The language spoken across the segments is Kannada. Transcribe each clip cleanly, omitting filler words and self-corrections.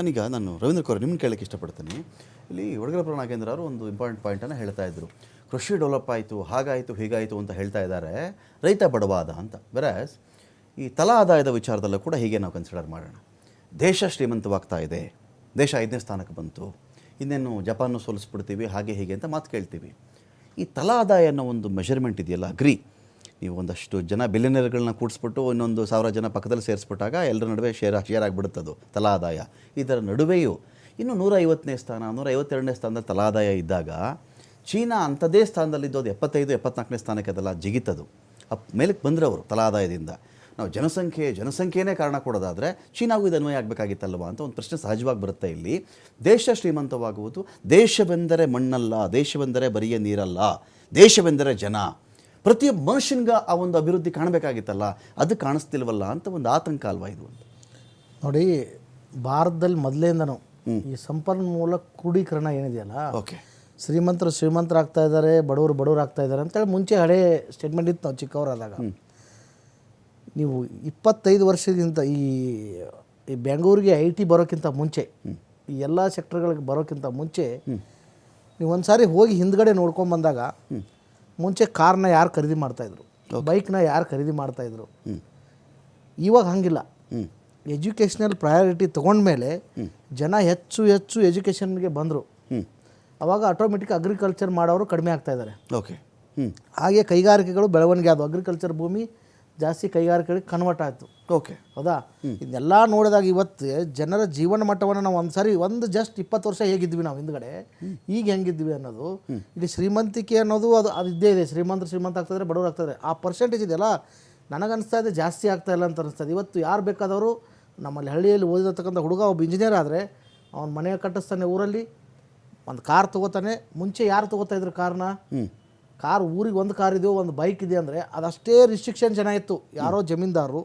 ನಾನು ರವೀಂದ್ರ ಕೌರ್ ನಿಮ್ಮನ್ನು ಕೇಳೋಕ್ಕೆ ಇಷ್ಟಪಡ್ತೀನಿ. ಇಲ್ಲಿ ಒಡಗಲಪುರ ನಾಗೇಂದ್ರ ಅವರು ಒಂದು ಇಂಪಾರ್ಟೆಂಟ್ ಪಾಯಿಂಟನ್ನು ಹೇಳ್ತಾ ಇದ್ರು. ಕೃಷಿ ಡೆವಲಪ್ ಆಯಿತು, ಹಾಗಾಯಿತು, ಹೀಗಾಯಿತು ಅಂತ ಹೇಳ್ತಾ ಇದ್ದಾರೆ, ರೈತ ಬಡವಾದ ಅಂತ. ವೆರಾಸ್ ಈ ತಲಾ ಆದಾಯದ ವಿಚಾರದಲ್ಲೂ ಕೂಡ ಹೀಗೆ ನಾವು ಕನ್ಸಿಡರ್ ಮಾಡೋಣ. ದೇಶ ಶ್ರೀಮಂತವಾಗ್ತಾ ಇದೆ, ದೇಶ 5ನೇ ಸ್ಥಾನಕ್ಕೆ ಬಂತು, ಇನ್ನೇನು ಜಪಾನ್ನು ಸೋಲಿಸ್ಬಿಡ್ತೀವಿ, ಹಾಗೆ ಹೀಗೆ ಅಂತ ಮಾತು ಕೇಳ್ತೀವಿ. ಈ ತಲಾ ಆದಾಯ ಅನ್ನೋ ಒಂದು ಮೆಷರ್ಮೆಂಟ್ ಇದೆಯಲ್ಲ, ನೀವು ಒಂದಷ್ಟು ಜನ ಬಿಲಿಯನರ್ಗಳನ್ನ ಕೂಡಿಸ್ಬಿಟ್ಟು ಇನ್ನೊಂದು 1000 ಜನ ಪಕ್ಕದಲ್ಲಿ ಸೇರಿಸ್ಬಿಟ್ಟಾಗ ಎಲ್ಲರ ನಡುವೆ ಶೇರ್ ಆಗಿಬಿಡುತ್ತದು ತಲಾ ಆದಾಯ. ಇದರ ನಡುವೆಯೂ ಇನ್ನು 150ನೇ ಸ್ಥಾನ, 152ನೇ ಸ್ಥಾನದಲ್ಲಿ ತಲಾ ಆದಾಯ ಇದ್ದಾಗ ಚೀನಾ ಅಂಥದ್ದೇ ಸ್ಥಾನದಲ್ಲಿದ್ದು ಅದು 75-74ನೇ ಸ್ಥಾನಕ್ಕೆ ಅದೆಲ್ಲ ಜಿಗಿತದು. ಮೇಲಕ್ಕೆ ಬಂದರೆ ಅವರು ತಲಾ ಆದಾಯದಿಂದ. ನಾವು ಜನಸಂಖ್ಯೆನೇ ಕಾರಣ ಕೊಡೋದಾದರೆ ಚೀನಾಗೂ ಇದು ಅನ್ವಯ ಆಗಬೇಕಾಗಿತ್ತಲ್ವ ಅಂತ ಒಂದು ಪ್ರಶ್ನೆ ಸಹಜವಾಗಿ ಬರುತ್ತೆ. ಇಲ್ಲಿ ದೇಶ ಶ್ರೀಮಂತವಾಗುವುದು, ದೇಶವೆಂದರೆ ಮಣ್ಣಲ್ಲ, ದೇಶವೆಂದರೆ ಬರಿಯ ನೀರಲ್ಲ, ದೇಶವೆಂದರೆ ಜನ. ಪ್ರತಿಯೊಬ್ಬ ಮನುಷ್ಯನಿಗೆ ಆ ಒಂದು ಅಭಿವೃದ್ಧಿ ಕಾಣಬೇಕಾಗಿತ್ತಲ್ಲ, ಅದು ಕಾಣಿಸ್ತಿಲ್ವಲ್ಲ ಅಂತ ಒಂದು ಆತಂಕ ಅಲ್ವಾ ಇದು ಅಂತ. ನೋಡಿ, ಭಾರತದಲ್ಲಿ ಮೊದಲಿಂದನೂ ಈ ಸಂಪನ್ಮೂಲ ಕ್ರೋಢೀಕರಣ ಏನಿದೆಯಲ್ಲ, ಓಕೆ, ಶ್ರೀಮಂತರಾಗ್ತಾ ಇದ್ದಾರೆ, ಬಡವರು ಆಗ್ತಾ ಇದ್ದಾರೆ ಅಂತೇಳಿ ಮುಂಚೆ ಹಳೆ ಸ್ಟೇಟ್ಮೆಂಟ್ ಇತ್ತು ನಾವು ಚಿಕ್ಕವರಾದಾಗ. ನೀವು 25 ವರ್ಷದಿಂದ ಈ ಬೆಂಗಳೂರಿಗೆ IT ಬರೋಕ್ಕಿಂತ ಮುಂಚೆ, ಈ ಎಲ್ಲ ಸೆಕ್ಟರ್ಗಳಿಗೆ ಬರೋಕ್ಕಿಂತ ಮುಂಚೆ ನೀವು ಒಂದು ಸಾರಿ ಹೋಗಿ ಹಿಂದ್ಗಡೆ ನೋಡ್ಕೊಂಡು ಬಂದಾಗ ಮುಂಚೆ ಕಾರ್ನ ಯಾರು ಖರೀದಿ ಮಾಡ್ತಾಯಿದ್ರು, ಬೈಕ್ನ ಯಾರು ಖರೀದಿ ಮಾಡ್ತಾಯಿದ್ರು. ಇವಾಗ ಹಂಗಿಲ್ಲ. ಎಜುಕೇಷ್ನಲ್ ಪ್ರಯಾರಿಟಿ ತೊಗೊಂಡ್ಮೇಲೆ ಜನ ಹೆಚ್ಚು ಎಜುಕೇಷನ್ಗೆ ಬಂದರು. ಅವಾಗ ಆಟೋಮೆಟಿಕ್ ಅಗ್ರಿಕಲ್ಚರ್ ಮಾಡೋರು ಕಡಿಮೆ ಆಗ್ತಾ ಇದ್ದಾರೆ. ಓಕೆ, ಹಾಗೆ ಕೈಗಾರಿಕೆಗಳು ಬೆಳವಣಿಗೆ ಆದವು. ಅಗ್ರಿಕಲ್ಚರ್ ಭೂಮಿ ಜಾಸ್ತಿ ಕೈಗಾರಿಕೆಗಳಿಗೆ ಕನ್ವರ್ಟ್ ಆಯಿತು. ಓಕೆ, ಹೌದಾ? ಇದನ್ನೆಲ್ಲ ನೋಡಿದಾಗ ಇವತ್ತು ಜನರ ಜೀವನ ಮಟ್ಟವನ್ನು ನಾವು ಜಸ್ಟ್ 20 ವರ್ಷ ಹೇಗಿದ್ವಿ ನಾವು ಹಿಂದ್ಗಡೆ, ಈಗ ಹೆಂಗಿದ್ವಿ ಅನ್ನೋದು, ಇಲ್ಲಿ ಶ್ರೀಮಂತಿಕೆ ಅನ್ನೋದು ಅದು ಇದ್ದೇ ಇದೆ. ಶ್ರೀಮಂತ ಆಗ್ತಾಯಿದ್ರೆ, ಬಡವರು ಆಗ್ತಾಯಿದ್ದಾರೆ. ಆ ಪರ್ಸೆಂಟೇಜ್ ಇದೆಯಲ್ಲ, ನನಗನ್ನಿಸ್ತಾ ಇದೆ ಜಾಸ್ತಿ ಆಗ್ತಾ ಇಲ್ಲ ಅಂತ ಅನಿಸ್ತದೆ. ಇವತ್ತು ಯಾರು ಬೇಕಾದವರು ನಮ್ಮಲ್ಲಿ ಹಳ್ಳಿಯಲ್ಲಿ ಓದಿರತಕ್ಕಂಥ ಹುಡುಗ ಒಬ್ಬ ಇಂಜಿನಿಯರ್ ಆದರೆ ಅವ್ನ ಮನೆ ಕಟ್ಟಿಸ್ತಾನೆ, ಊರಲ್ಲಿ ಒಂದು ಕಾರ್ ತೊಗೋತಾನೆ. ಮುಂಚೆ ಯಾರು ತೊಗೋತಾಯಿದ್ರು ಕಾರ್ನ? ಊರಿಗೆ ಒಂದು ಕಾರ್ ಇದೆಯೋ ಒಂದು ಬೈಕ್ ಇದೆ ಅಂದರೆ ಅದಷ್ಟೇ ರಿಸ್ಟ್ರಿಕ್ಷನ್ ಜನ ಇತ್ತು. ಯಾರೋ ಜಮೀನ್ದಾರರು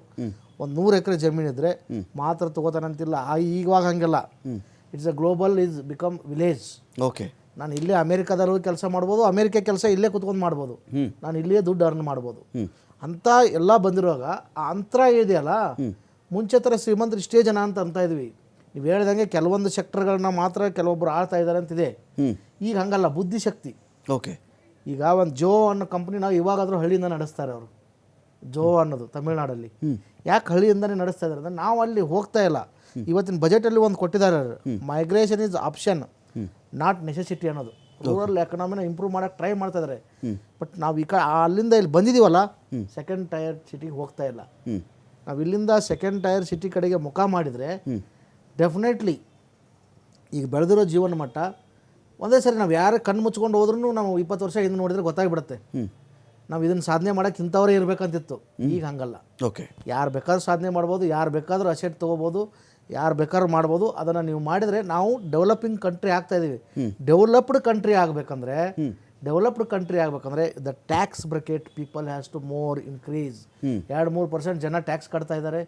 ಒಂದು 100 ಎಕರೆ ಜಮೀನಿದ್ರೆ ಮಾತ್ರ ತೊಗೋತಾನಂತಿಲ್ಲ. ಇವಾಗ ಹಂಗೆಲ್ಲ. It's a global is become village. Okay, ನಾನು ಇಲ್ಲೇ ಅಮೇರಿಕಾದಲ್ಲೂ ಕೆಲಸ ಮಾಡ್ಬೋದು, ಅಮೇರಿಕಾ ಕೆಲಸ ಇಲ್ಲೇ ಕುತ್ಕೊಂಡು ಮಾಡ್ಬೋದು, ನಾನು ಇಲ್ಲೇ ದುಡ್ಡು ಅರ್ನ್ ಮಾಡ್ಬೋದು ಅಂತ ಎಲ್ಲ ಬಂದಿರುವಾಗ ಆ ಅಂತರ ಇದೆಯಲ್ಲ, ಮುಂಚೆ ಥರ ಶ್ರೀಮಂತರು ಇಷ್ಟೇ ಜನ ಅಂತ ಇದ್ವಿ. ನೀವು ಹೇಳ್ದಂಗೆ ಕೆಲವೊಂದು ಸೆಕ್ಟರ್ಗಳನ್ನ ಮಾತ್ರ ಕೆಲವೊಬ್ಬರು ಆಳ್ತಾ ಇದ್ದಾರೆ ಅಂತಿದೆ. ಈಗ ಹಂಗಲ್ಲ, ಬುದ್ಧಿಶಕ್ತಿ. ಓಕೆ, ಈಗ ಒಂದು ಜೋ ಅನ್ನೋ ಕಂಪ್ನಿ ನಾವು ಇವಾಗಾದರೂ ಹಳ್ಳಿಯಿಂದ ನಡೆಸ್ತಾರೆ ಅವರು. ಜೋ ಅನ್ನೋದು ತಮಿಳ್ನಾಡಲ್ಲಿ ಯಾಕೆ ಹಳ್ಳಿಯಿಂದನೇ ನಡೆಸ್ತಾ ಇದ್ದಾರೆ ಅಂದರೆ ನಾವು ಅಲ್ಲಿ ಹೋಗ್ತಾ ಇಲ್ಲ. ಇವತ್ತಿನ ಬಜೆಟಲ್ಲಿ ಒಂದು ಕೊಟ್ಟಿದ್ದಾರೆ, migration is option not necessity ಅನ್ನೋದು. ರೂರಲ್ ಎಕನಾಮಿನ ಇಂಪ್ರೂವ್ ಮಾಡೋಕ್ಕೆ ಟ್ರೈ ಮಾಡ್ತಾ ಇದ್ದಾರೆ. ಬಟ್ ನಾವು ಅಲ್ಲಿಂದ ಇಲ್ಲಿ ಬಂದಿದ್ದೀವಲ್ಲ, ಸೆಕೆಂಡ್ ಟೈರ್ ಸಿಟಿಗೆ ಹೋಗ್ತಾ ಇಲ್ಲ. ನಾವು ಇಲ್ಲಿಂದ ಸೆಕೆಂಡ್ ಟೈರ್ ಸಿಟಿ ಕಡೆಗೆ ಮುಖ ಮಾಡಿದರೆ ಡೆಫಿನೆಟ್ಲಿ ಈಗ ಬೆಳೆದಿರೋ ಜೀವನ ಮಟ್ಟ ಒಂದೇ ಸರಿ ನಾವು ಯಾರು ಕಣ್ಣು ಮುಚ್ಕೊಂಡು ಹೋದ್ರೂ ನಾವು 20 ವರ್ಷ ಹಿಂದೆ ನೋಡಿದರೆ ಗೊತ್ತಾಗ್ಬಿಡುತ್ತೆ ನಾವು ಇದನ್ನು ಸಾಧನೆ ಮಾಡೋಕ್ಕೆ ಇಂಥವರೇ ಇರಬೇಕಂತಿತ್ತು. ಈಗ ಹಂಗಲ್ಲ. ಓಕೆ, ಯಾರು ಬೇಕಾದ್ರೂ ಸಾಧನೆ ಮಾಡ್ಬೋದು, ಯಾರು ಬೇಕಾದ್ರೂ ಅಸೆಟ್ ತೊಗೋಬೋದು, ಯಾರು ಬೇಕಾದ್ರೂ ಮಾಡ್ಬೋದು. ಅದನ್ನು ನೀವು ಮಾಡಿದರೆ ನಾವು ಡೆವಲಪಿಂಗ್ ಕಂಟ್ರಿ ಆಗ್ತಾಯಿದ್ದೀವಿ. ಡೆವಲಪ್ಡ್ ಕಂಟ್ರಿ ಆಗಬೇಕಂದ್ರೆ the tax bracket people has to more increase. 2-3% ಜನ ಟ್ಯಾಕ್ಸ್ ಕಟ್ತಾ ಇದ್ದಾರೆ.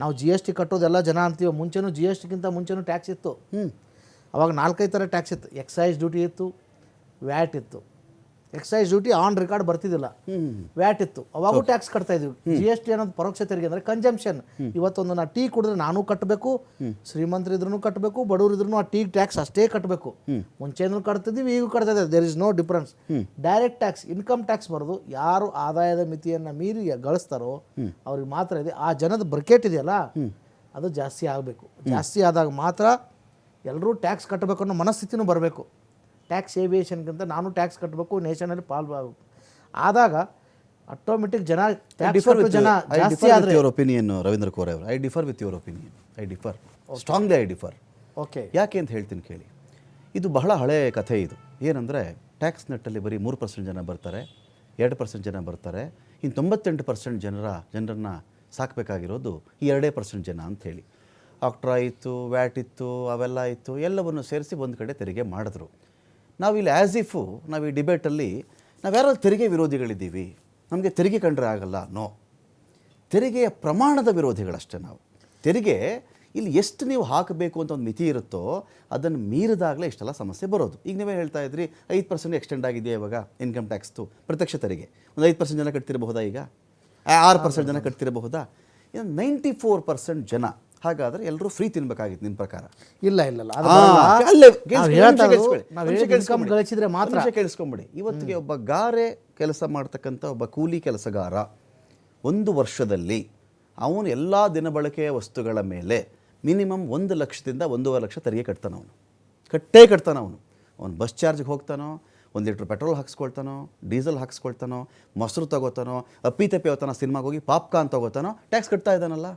ನಾವು GST ಕಟ್ಟೋದೆಲ್ಲ ಜನ ಅಂತೀವಿ. ಮುಂಚೆನೂ GSTಗಿಂತ ಮುಂಚೆನೂ ಟ್ಯಾಕ್ಸ್ ಇತ್ತು. ಅವಾಗ 4-5 ಥರ ಟ್ಯಾಕ್ಸ್ ಇತ್ತು. ಎಕ್ಸೈಸ್ ಡ್ಯೂಟಿ ಇತ್ತು, ವ್ಯಾಟ್ ಇತ್ತು. ಎಕ್ಸೈಸ್ ಡ್ಯೂಟಿ ಆನ್ ರೆಕಾರ್ಡ್ ಬರ್ತಿದ್ದಿಲ್ಲ, ವ್ಯಾಟ್ ಇತ್ತು. ಅವಾಗೂ ಟ್ಯಾಕ್ಸ್ ಕಟ್ತಾ ಇದ್ವಿ. GST ಅನ್ನೋದು ಪರೋಕ್ಷ ತೆರಿಗೆ ಅಂದರೆ ಕನ್ಸಂಪ್ಷನ್. ಇವತ್ತೊಂದು ನಾ ಟೀ ಕುಡಿದ್ರೆ ನಾನು ಕಟ್ಟಬೇಕು, ಶ್ರೀಮಂತರಿದ್ರೂ ಕಟ್ಟಬೇಕು, ಬಡವರಿದ್ರೂ ಆ ಟೀ ಟ್ಯಾಕ್ಸ್ ಅಷ್ಟೇ ಕಟ್ಟಬೇಕು. ಮುಂಚೆನೂ ಕಟ್ತಿದ್ದೀವಿ, ಈಗೂ ಕಟ್ತಾ ಇದ್ದೀವಿ. There is no difference. Direct tax, income tax ಬರೋದು ಯಾರು ಆದಾಯದ ಮಿತಿಯನ್ನು ಮೀರಿ ಗಳಿಸ್ತಾರೋ ಅವ್ರಿಗೆ ಮಾತ್ರ ಇದೆ. ಆ ಜನದ ಬ್ರಕೆಟ್ ಇದೆಯಲ್ಲ, ಅದು ಜಾಸ್ತಿ ಆಗಬೇಕು. ಜಾಸ್ತಿ ಆದಾಗ ಮಾತ್ರ ಎಲ್ಲರೂ ಟ್ಯಾಕ್ಸ್ ಕಟ್ಟಬೇಕು ಅನ್ನೋ ಮನಸ್ಥಿತಿನೂ ಬರಬೇಕು. ಟ್ಯಾಕ್ಸ್ ಏವಿಯೇಷನ್ಗಿಂತ ನಾನು ಟ್ಯಾಕ್ಸ್ ಕಟ್ಟಬೇಕು, ನೇಷನಲ್ಲಿ ಪಾಲ್ಗೊಳ್ಬೇಕು. ಆದಾಗ ಆಟೋಮೆಟಿಕ್ ಜನ ಜಾಸ್ತಿ ಆದರೆ ಯುವರ್ ಒಪಿನಿಯನ್ ರವೀಂದ್ರ ಕೌರ್ ಅವರು, I differ with your opinion. I differ strongly, I differ. Okay, ಯಾಕೆ ಅಂತ ಹೇಳ್ತೀನಿ ಕೇಳಿ. ಇದು ಬಹಳ ಹಳೆಯ ಕಥೆ. ಇದು ಏನಂದರೆ ಟ್ಯಾಕ್ಸ್ ನೆಟ್ಟಲ್ಲಿ ಬರೀ 3% ಜನ ಬರ್ತಾರೆ, 2% ಜನ ಬರ್ತಾರೆ. ಇನ್ನು 98% ಜನರನ್ನು ಸಾಕಬೇಕಾಗಿರೋದು ಈ 2% ಜನ ಅಂಥೇಳಿ. ಆಕ್ಟ್ರಾ ಇತ್ತು, ವ್ಯಾಟ್ ಇತ್ತು, ಅವೆಲ್ಲ ಇತ್ತು. ಎಲ್ಲವನ್ನು ಸೇರಿಸಿ ಒಂದು ಕಡೆ ತೆರಿಗೆ ಮಾಡಿದ್ರು. ನಾವಿಲ್ಲಿ ಆ್ಯಸ್ ಇಫು ನಾವು ಈ ಡಿಬೇಟಲ್ಲಿ ಯಾರು ತೆರಿಗೆ ವಿರೋಧಿಗಳಿದ್ದೀವಿ, ನಮಗೆ ತೆರಿಗೆ ಕಂಡ್ರೆ ಆಗಲ್ಲ. ನೋ, ತೆರಿಗೆಯ ಪ್ರಮಾಣದ ವಿರೋಧಿಗಳಷ್ಟೇ ನಾವು. ತೆರಿಗೆ ಇಲ್ಲಿ ಎಷ್ಟು ನೀವು ಹಾಕಬೇಕು ಅಂತ ಒಂದು ಮಿತಿ ಇರುತ್ತೋ ಅದನ್ನು ಮೀರಿದಾಗಲೇ ಇಷ್ಟೆಲ್ಲ ಸಮಸ್ಯೆ ಬರೋದು. ಈಗ ನೀವೇ ಹೇಳ್ತಾ ಇದ್ರಿ 5% ಎಕ್ಸ್ಟೆಂಡ್ ಆಗಿದೆಯಾ ಇವಾಗ ಇನ್ಕಮ್ ಟ್ಯಾಕ್ಸ್ದು ಪ್ರತ್ಯಕ್ಷ ತೆರಿಗೆ. ಒಂದು 5% ಜನ ಕಟ್ತಿರಬಹುದಾ? ಈಗ 6% ಜನ ಕಟ್ತಿರಬಹುದಾ? 94% ಜನ ಹಾಗಾದರೆ ಎಲ್ಲರೂ ಫ್ರೀ ತಿನ್ಬೇಕಾಗಿತ್ತು ನಿಮ್ಮ ಪ್ರಕಾರ. ಇಲ್ಲ ಇಲ್ಲ ಇಲ್ಲ, ಅದು ಆ, ಬರಲ್ಲ. ಅಲ್ಲೇ ನಾವು ಕೇಳಿಸ್ಕೊಳ್ಳಿ, ಹೇಳ್ತಾ ಇರೋದು, ಕೇಳಿಸ್ಕೊಳ್ಳಿ. ನಾವು ನಿಮಿಷ income ಕೇಳಿಸ್ಕೊಂಬಿಡಿ. ಗಳಿಸಿದ್ರೆ ಮಾತ್ರ. ನಿಮಿಷ ಕೇಳಿಸ್ಕೊಂಬಿಡಿ. ಇವತ್ತಿಗೆ ಒಬ್ಬ ಗಾರೆ ಕೆಲಸ ಮಾಡ್ತಕ್ಕಂಥ ಒಬ್ಬ ಕೂಲಿ ಕೆಲಸಗಾರ 1 ವರ್ಷದಲ್ಲಿ ಅವನು ಎಲ್ಲ ದಿನಬಳಕೆಯ ವಸ್ತುಗಳ ಮೇಲೆ ಮಿನಿಮಮ್ 1 ಲಕ್ಷದಿಂದ 1.5 ಲಕ್ಷ ತೆರಿಗೆ ಕಟ್ತಾನೆ. ಅವನು ಕಟ್ತಾನೆ. ಅವನು ಬಸ್ ಚಾರ್ಜ್ಗೆ ಹೋಗ್ತಾನೋ, 1 ಲೀಟ್ರ್ ಪೆಟ್ರೋಲ್ ಹಾಕ್ಸ್ಕೊಳ್ತಾನೋ, ಡೀಸೆಲ್ ಹಾಕ್ಸ್ಕೊಳ್ತಾನೋ, ಮೊಸರು ತಗೋತಾನೋ, ಅಪ್ಪಿತಪ್ಪಿ ಅವತಾನ ಸಿನಿಮಾಗೆ ಹೋಗಿ ಪಾಪ್ಕಾರ್ನ್ ತಗೋತಾನೋ, ಟ್ಯಾಕ್ಸ್ ಕಟ್ತಾ ಇದ್ದಾನಲ್ಲ.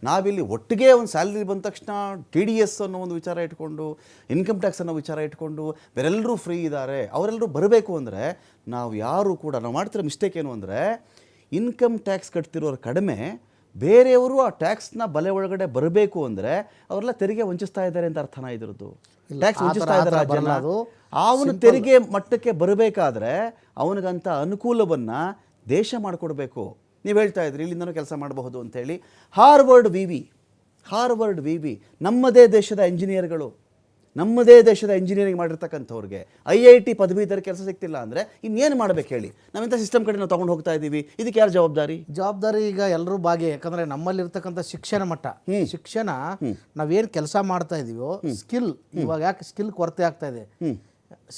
ನಾವಿಲ್ಲಿ ಒಟ್ಟಿಗೆ ಒಂದು ಸ್ಯಾಲ್ರಿ ಬಂದ ತಕ್ಷಣ TDS ಅನ್ನೋ ಒಂದು ವಿಚಾರ ಇಟ್ಕೊಂಡು, ಇನ್ಕಮ್ ಟ್ಯಾಕ್ಸ್ ಅನ್ನೋ ವಿಚಾರ ಇಟ್ಕೊಂಡು ಬೇರೆಲ್ಲರೂ ಫ್ರೀ ಇದ್ದಾರೆ, ಅವರೆಲ್ಲರೂ ಬರಬೇಕು ಅಂದರೆ ನಾವು ಯಾರು ಕೂಡ ನಾವು ಮಾಡ್ತಿರೋ ಮಿಸ್ಟೇಕ್ ಏನು ಅಂದರೆ, ಇನ್ಕಮ್ ಟ್ಯಾಕ್ಸ್ ಕಟ್ತಿರೋರು ಕಡಿಮೆ, ಬೇರೆಯವರು ಆ ಟ್ಯಾಕ್ಸ್ನ ಬಲೆ ಒಳಗಡೆ ಬರಬೇಕು ಅಂದರೆ ಅವರೆಲ್ಲ ತೆರಿಗೆ ವಂಚಿಸ್ತಾ ಇದ್ದಾರೆ ಅಂತ ಅರ್ಥನ ಇದ್ರದ್ದು. ಟ್ಯಾಕ್ಸ್ ವಂಚಿಸ್ತಾ ಇದ್ದಾರೆ. ಅವನು ತೆರಿಗೆ ಮಟ್ಟಕ್ಕೆ ಬರಬೇಕಾದ್ರೆ ಅವನಿಗಂಥ ಅನುಕೂಲವನ್ನು ದೇಶ ಮಾಡಿಕೊಡ್ಬೇಕು. ನೀವು ಹೇಳ್ತಾ ಇದ್ರಿ ಇಲ್ಲಿಂದನೂ ಕೆಲಸ ಮಾಡಬಹುದು ಅಂತೇಳಿ. ಹಾರ್ವರ್ಡ್ ವಿ ವಿ ನಮ್ಮದೇ ದೇಶದ ಇಂಜಿನಿಯರ್ಗಳು, ನಮ್ಮದೇ ದೇಶದ ಇಂಜಿನಿಯರಿಂಗ್ ಮಾಡಿರ್ತಕ್ಕಂಥವ್ರಿಗೆ IIT ಪದವೀಧರ ಕೆಲಸ ಸಿಗ್ತಿಲ್ಲ ಅಂದರೆ ಇನ್ನೇನು ಮಾಡಬೇಕು ಹೇಳಿ? ನಾವಿಂಥ ಸಿಸ್ಟಮ್ ಕಡೆ ನಾವು ತೊಗೊಂಡು ಹೋಗ್ತಾ ಇದ್ದೀವಿ. ಇದಕ್ಕೆ ಯಾರು ಜವಾಬ್ದಾರಿ ಈಗ ಎಲ್ಲರೂ ಭಾಗಿ. ಯಾಕಂದರೆ ನಮ್ಮಲ್ಲಿರ್ತಕ್ಕಂಥ ಶಿಕ್ಷಣ ಮಟ್ಟ, ಶಿಕ್ಷಣ ನಾವೇನು ಕೆಲಸ ಮಾಡ್ತಾ ಇದೀವೋ, ಸ್ಕಿಲ್ ಇವಾಗ ಯಾಕೆ ಸ್ಕಿಲ್ ಕೊರತೆ ಆಗ್ತಾ ಇದೆ?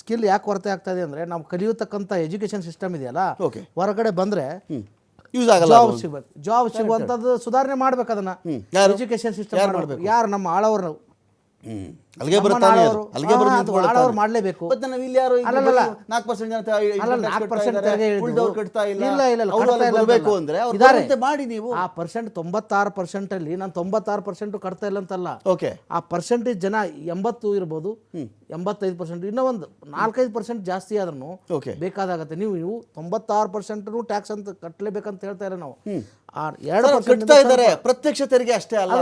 ಸ್ಕಿಲ್ ಯಾಕೆ ಕೊರತೆ ಆಗ್ತಾ ಇದೆ ಅಂದರೆ, ನಾವು ಕಲಿಯತಕ್ಕಂಥ ಎಜುಕೇಷನ್ ಸಿಸ್ಟಮ್ ಇದೆಯಲ್ಲ, ಹೊರಗಡೆ ಬಂದರೆ ಯೂಸ್ ಆಗಲ್ಲ. ಜಾಬ್ ಸಿಗುವಂಥದ್ದು ಸುಧಾರಣೆ ಮಾಡ್ಬೇಕು. ಅದನ್ನ ಎಜುಕೇಷನ್ ಸಿಸ್ಟಮ್ ಮಾಡಬೇಕು. ಯಾರು ನಮ್ಮ ಆಳವರು ಅಲ್ಲಿಗೆ ಬರ್ತಾನೆ, ಅಲ್ಲಿಗೆ ಆಳವರು ಮಾಡಲೇಬೇಕು. ನಾವು ಇಲ್ಲಿ ಯಾರು 4% ಕಟ್ತಾ ಇಲ್ಲ ಮಾಡಿ ನೀವು ಆ ಪರ್ಸೆಂಟ್ 96% ಅಲ್ಲಿ ನಾನು 96% ಕಟ್ತಾ ಇಲ್ಲ ಅಂತಲ್ಲ. ಓಕೆ, ಆ ಪರ್ಸೆಂಟೇಜ್ ಜನ 80 ಇರ್ಬೋದು, 85%, ಇನ್ನೂ ಒಂದು 4-5% ಜಾಸ್ತಿ ಆದ್ರೂ ಬೇಕಾದಾಗತ್ತೆ. ನೀವು 96% ಟ್ಯಾಕ್ಸ್ ಅಂತ ಕಟ್ಟಲೇಬೇಕಂತ ಹೇಳ್ತಾ ಇಲ್ಲ ನಾವು. 2% ಕಟ್ತಾ ಇದ್ದಾರೆ. ಪ್ರತ್ಯಕ್ಷ ತೆರಿಗೆ ಅಷ್ಟೇ ಅಲ್ಲ,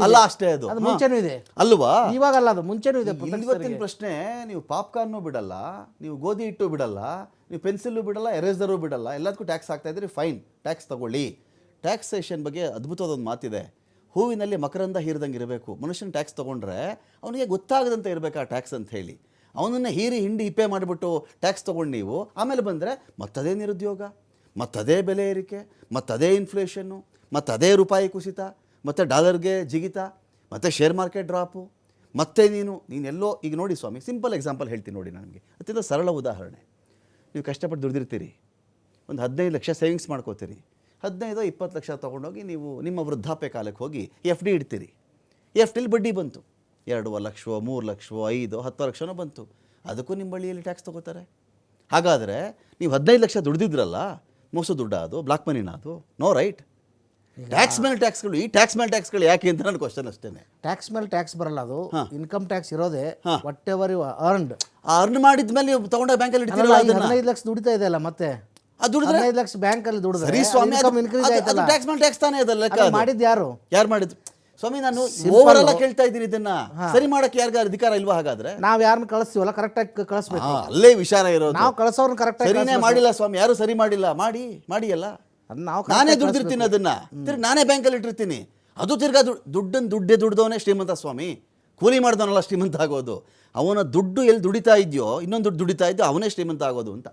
ಅಲ್ಲ ಅಷ್ಟೇ, ಅದು ಮುಂಚೆನೂ ಇದೆ ಅಲ್ವಾ? ಇವಾಗಲ್ಲ, ಅದು ಮುಂಚೆನೂ ಇದೆ. ಇವತ್ತಿನ ಪ್ರಶ್ನೆ, ನೀವು ಪಾಪ್ಕಾರ್ನು ಬಿಡಲ್ಲ, ನೀವು ಗೋಧಿ ಹಿಟ್ಟು ಬಿಡಲ್ಲ, ನೀವು ಪೆನ್ಸಿಲ್ಲು ಬಿಡಲ್ಲ, ಎರೇಸರು ಬಿಡಲ್ಲ, ಎಲ್ಲದಕ್ಕೂ ಟ್ಯಾಕ್ಸ್ ಹಾಕ್ತಾ ಇದ್ರಿ. ಫೈನ್, ಟ್ಯಾಕ್ಸ್ ತಗೊಳ್ಳಿ. ಟ್ಯಾಕ್ಸೇಷನ್ ಬಗ್ಗೆ ಅದ್ಭುತವಾದ ಒಂದು ಮಾತಿದೆ. ಹೂವಿನಲ್ಲಿ ಮಕರಂದ ಹೀರಿದಂಗೆ ಇರಬೇಕು. ಮನುಷ್ಯನ ಟ್ಯಾಕ್ಸ್ ತೊಗೊಂಡ್ರೆ ಅವನಿಗೆ ಗೊತ್ತಾಗದಂತೆ ಇರಬೇಕು ಆ ಟ್ಯಾಕ್ಸ್ ಅಂತ ಹೇಳಿ. ಅವನನ್ನು ಹೀರಿ ಹಿಂಡಿ ಇಪ್ಪೆ ಮಾಡಿಬಿಟ್ಟು ಟ್ಯಾಕ್ಸ್ ತೊಗೊಂಡು ನೀವು ಆಮೇಲೆ ಬಂದರೆ ಮತ್ತದೇ ನಿರುದ್ಯೋಗ, ಮತ್ತದೇ ಬೆಲೆ ಏರಿಕೆ, ಮತ್ತದೇ ಇನ್ಫ್ಲೇಷನ್ನು, ಮತ್ತದೇ ರೂಪಾಯಿ ಕುಸಿತ, ಮತ್ತು ಡಾಲರ್ಗೆ ಜಿಗಿತ, ಮತ್ತು ಶೇರ್ ಮಾರ್ಕೆಟ್ ಡ್ರಾಪು, ಮತ್ತೆ ನೀನೆಲ್ಲೋ. ಈಗ ನೋಡಿ ಸ್ವಾಮಿ, ಸಿಂಪಲ್ ಎಕ್ಸಾಂಪಲ್ ಹೇಳ್ತೀನಿ ನೋಡಿ. ನನಗೆ ಅತ್ಯಂತ ಸರಳ ಉದಾಹರಣೆ. ನೀವು ಕಷ್ಟಪಟ್ಟು ದುಡಿದಿರ್ತೀರಿ, ಒಂದು 15 ಲಕ್ಷ ಸೇವಿಂಗ್ಸ್ ಮಾಡ್ಕೋತೀರಿ. 15-20 ಲಕ್ಷ ತೊಗೊಂಡೋಗಿ ನೀವು ನಿಮ್ಮ ವೃದ್ಧಾಪ್ಯ ಕಾಲಕ್ಕೆ ಹೋಗಿ FD ಇಡ್ತೀರಿ. FDಲಿ ಬಡ್ಡಿ ಬಂತು, 2 ಲಕ್ಷ, 3 ಲಕ್ಷ, 5, 10 ಲಕ್ಷನೂ ಬಂತು. ಅದಕ್ಕೂ ನಿಮ್ಮ ಬಳಿಯಲ್ಲಿ ಟ್ಯಾಕ್ಸ್ ತೊಗೋತಾರೆ. ಹಾಗಾದರೆ ನೀವು 15 ಲಕ್ಷ ದುಡ್ದಿದ್ರಲ್ಲ, ಮೋಸ ದುಡ್ಡ ಅದು, ಬ್ಲಾಕ್ ಮನಿನ ಅದು? No right. ಟ್ಯಾಕ್ಸ್ ಮೇಲೆ ಟ್ಯಾಕ್ಸ್ಗಳು, ಈ ಟ್ಯಾಕ್ಸ್ ಮೇಲೆ ಟ್ಯಾಕ್ಸ್ಗಳು ಯಾಕೆ ಅಂತ ನನ್ನ ಕ್ವಶನ್ ಅಷ್ಟೇ. ಟ್ಯಾಕ್ಸ್ ಮೇಲೆ ಟ್ಯಾಕ್ಸ್ ಬರಲ್ಲ, ಅದು ಇನ್ಕಮ್ ಟ್ಯಾಕ್ಸ್ ಇರೋದೇ ವಾಟ್ ಎವರ್ ಯು ಅರ್ನ್ ಮಾಡಿದ್ಮೇಲೆ ನೀವು ತಗೊಂಡ ಬ್ಯಾಂಕಲ್ಲಿ ಇಡ್ತೀರಲ್ಲ. 15 ಲಕ್ಷ ದುಡಿತಾ ಇದೆ ಅಲ್ಲ, ಮತ್ತೆ 15 ಲಕ್ಷ ಬ್ಯಾಂಕಲ್ಲಿ ದುಡಿದ್ರೆ ಟ್ಯಾಕ್ಸ್ ಮೇಲೆ ಟ್ಯಾಕ್ಸ್ ತಾನೇ ಅದಲ್ಲ. ಮಾಡಿದ್ದು ಯಾರು ಮಾಡಿದ್ದು ಸ್ವಾಮಿ? ನಾನು ಓವರ್ ಎಲ್ಲ ಕೇಳ್ತಾ ಇದ್ದೀನಿ. ಇದನ್ನ ಸರಿ ಮಾಡಕ್ಕೆ ಯಾರಿಗ ಅಧಿಕಾರ ಇಲ್ವಾ? ಹಾಗಾದ್ರೆ ನಾವ್ ಯಾರನ್ನ ಕಳಿಸ್ತೀವಲ್ಲ ಕರೆಕ್ಟಾಗಿ ಕಳಿಸ್ಬೇಕು. ಅಲ್ಲೇ ವಿಚಾರ ಇರೋದು. ನಾವು ಕಳಿಸೋರ್ನ ಕರೆಕ್ಟಾಗಿ ಸರಿನೇ ಮಾಡಿಲ್ಲ ಸ್ವಾಮಿ, ಯಾರು ಸರಿ ಮಾಡಿಲ್ಲ. ಮಾಡಿಯಲ್ಲ, ನಾನೇ ದುಡ್ದಿರ್ತೀನಿ, ಅದನ್ನ ನಾನೇ ಬ್ಯಾಂಕಲ್ಲಿ ಇಟ್ಟಿರ್ತೀನಿ. ಅದು ತಿರ್ಗಾ ದುಡ್ಡವನೇ ಶ್ರೀಮಂತ ಸ್ವಾಮಿ. ಕೂಲಿ ಮಾಡಿದವನಲ್ಲ ಶ್ರೀಮಂತ ಆಗೋದು. ಅವನ ದುಡ್ಡು ಎಲ್ಲಿ ದುಡಿತಾ ಇದೆಯೋ, ಇನ್ನೊಂದು ದುಡ್ಡು ದುಡಿತಾ ಇದೆಯೋ ಅವನೇ ಶ್ರೀಮಂತ ಆಗೋದು ಅಂತ.